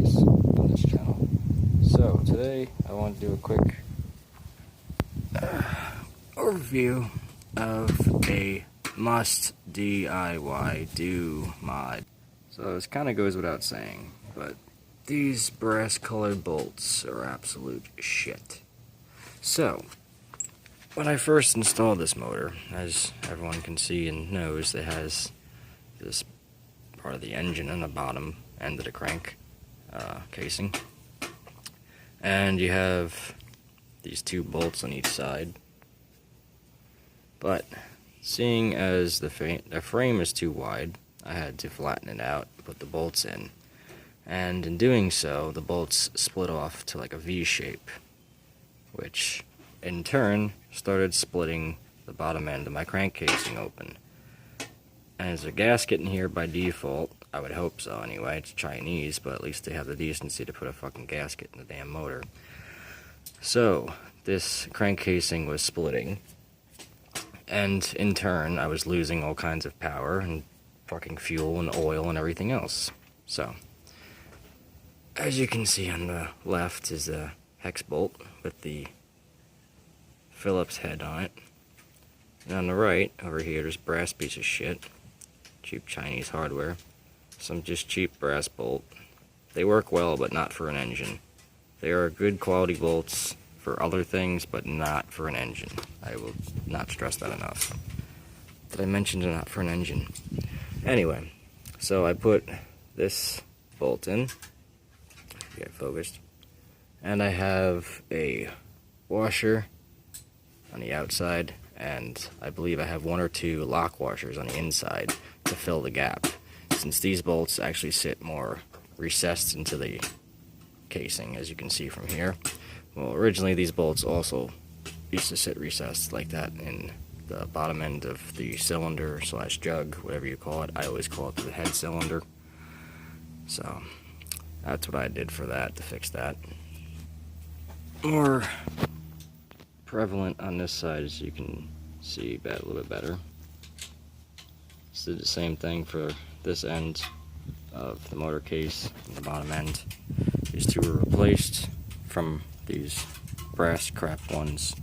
twice on this channel. So today I want to do a quick overview of a must DIY do mod. So this kind of goes without saying, but these brass colored bolts are absolute shit. So when I first installed this motor, as everyone can see and knows, it has this part of the engine on the bottom end of the crank casing, and you have these two bolts on each side. But seeing as the frame is too wide, I had to flatten it out, put the bolts in, and in doing so, the bolts split off to like a V shape, which in turn started splitting the bottom end of my crank casing open. And there's a gasket in here by default. I would hope so anyway. It's Chinese, but at least they have the decency to put a fucking gasket in the damn motor. So this crank casing was splitting, and in turn I was losing all kinds of power and fucking fuel and oil and everything else. So as you can see, on the left is a hex bolt with the Phillips head on it, and on the right over here there's brass piece of shit, cheap Chinese hardware, some just cheap brass bolt. They work well, but not for an engine. They are good quality bolts for other things, but not for an engine. I will not stress that enough. Did I mention they're not for an engine? Anyway, so I put this bolt in, get focused, and I have a washer on the outside, and I believe I have one or two lock washers on the inside to fill the gap, since these bolts actually sit more recessed into the casing, as you can see from here. Well, originally these bolts also used to sit recessed like that in the bottom end of the cylinder slash jug, whatever you call it. I always call it the head cylinder. So that's what I did for that, to fix that. More prevalent on this side, as you can see a little bit better. Just did the same thing for this end of the motor case and the bottom end. These two were replaced from these brass crap ones,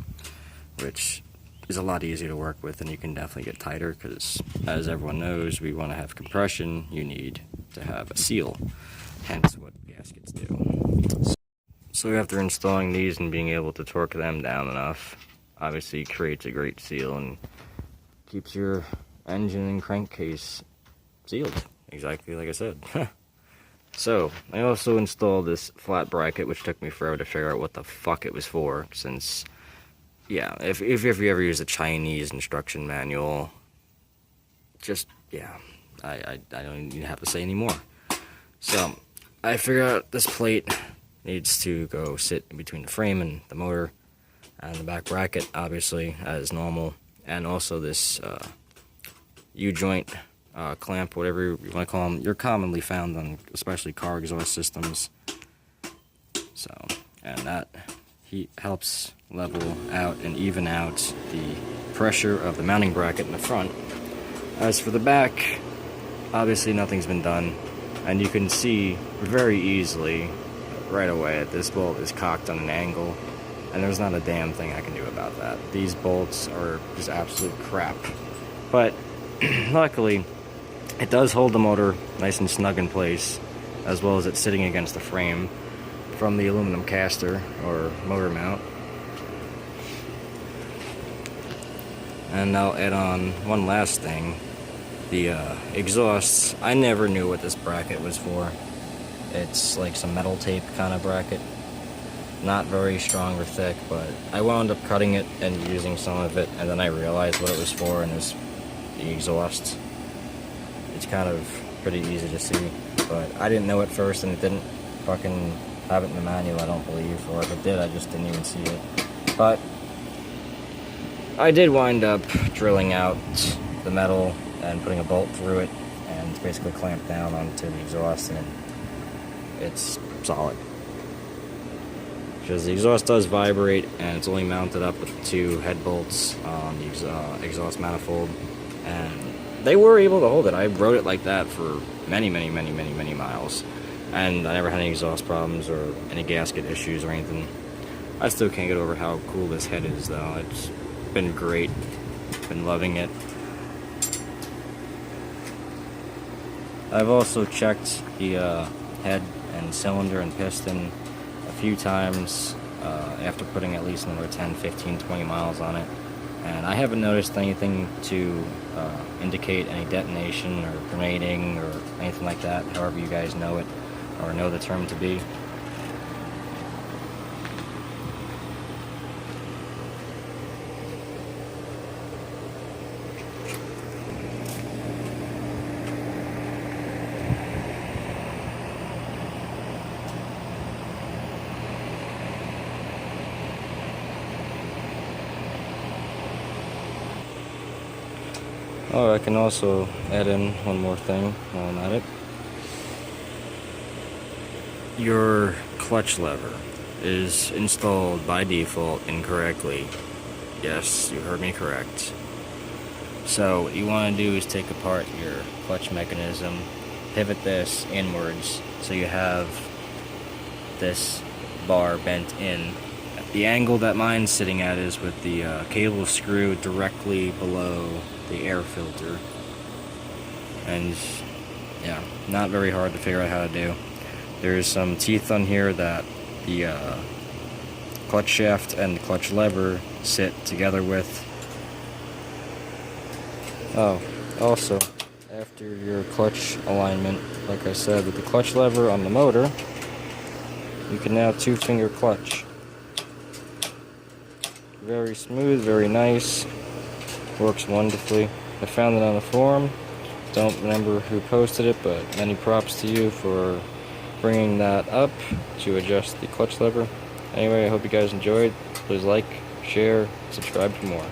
which is a lot easier to work with, and you can definitely get tighter because, as everyone knows, we want to have compression, you need to have a seal, hence what gaskets do. So after installing these and being able to torque them down enough, obviously creates a great seal and keeps your engine and crankcase sealed, exactly like I said. So I also installed this flat bracket, which took me forever to figure out what the fuck it was for, since, yeah, if you ever use a Chinese instruction manual, just, yeah, I don't even have to say anymore. So I figured out this plate needs to go sit in between the frame and the motor, and the back bracket, obviously, as normal, and also this U-joint clamp, whatever you want to call them. You're commonly found on especially car exhaust systems. So, and that helps level out and even out the pressure of the mounting bracket in the front. As for the back, obviously nothing's been done, and you can see very easily right away that this bolt is cocked on an angle, and there's not a damn thing I can do about that. These bolts are just absolute crap. But luckily, it does hold the motor nice and snug in place, as well as it's sitting against the frame from the aluminum caster or motor mount. And I'll add on one last thing. The exhausts, I never knew what this bracket was for. It's like some metal tape kind of bracket. Not very strong or thick, but I wound up cutting it and using some of it, and then I realized what it was for, and it was the exhaust. It's kind of pretty easy to see, but I didn't know at first, and it didn't fucking have it in the manual, I don't believe, or if it did, I just didn't even see it. But I did wind up drilling out the metal and putting a bolt through it, and basically clamped down onto the exhaust, and it's solid. Because the exhaust does vibrate, and it's only mounted up with two head bolts on the exhaust manifold, and they were able to hold it. I rode it like that for many miles. and I never had any exhaust problems or any gasket issues or anything. I still can't get over how cool this head is though. It's been great, been loving it. I've also checked the head and cylinder and piston a few times after putting at least another 10, 15, 20 miles on it, and I haven't noticed anything to indicate any detonation or grenading or anything like that, however you guys know it or know the term to be. Oh, I can also add in one more thing while I'm at it. Your clutch lever is installed by default incorrectly. Yes, you heard me correct. So what you want to do is take apart your clutch mechanism, pivot this inwards so you have this bar bent in. The angle that mine's sitting at is with the cable screw directly below the air filter, and yeah, not very hard to figure out how to do. There's some teeth on here that the clutch shaft and the clutch lever sit together with. Oh, also, after your clutch alignment, like I said, with the clutch lever on the motor, you can now two-finger clutch. Very smooth, very nice, works wonderfully. I found it on a forum, don't remember who posted it, but many props to you for bringing that up to adjust the clutch lever. Anyway, I hope you guys enjoyed. Please like, share, subscribe for more.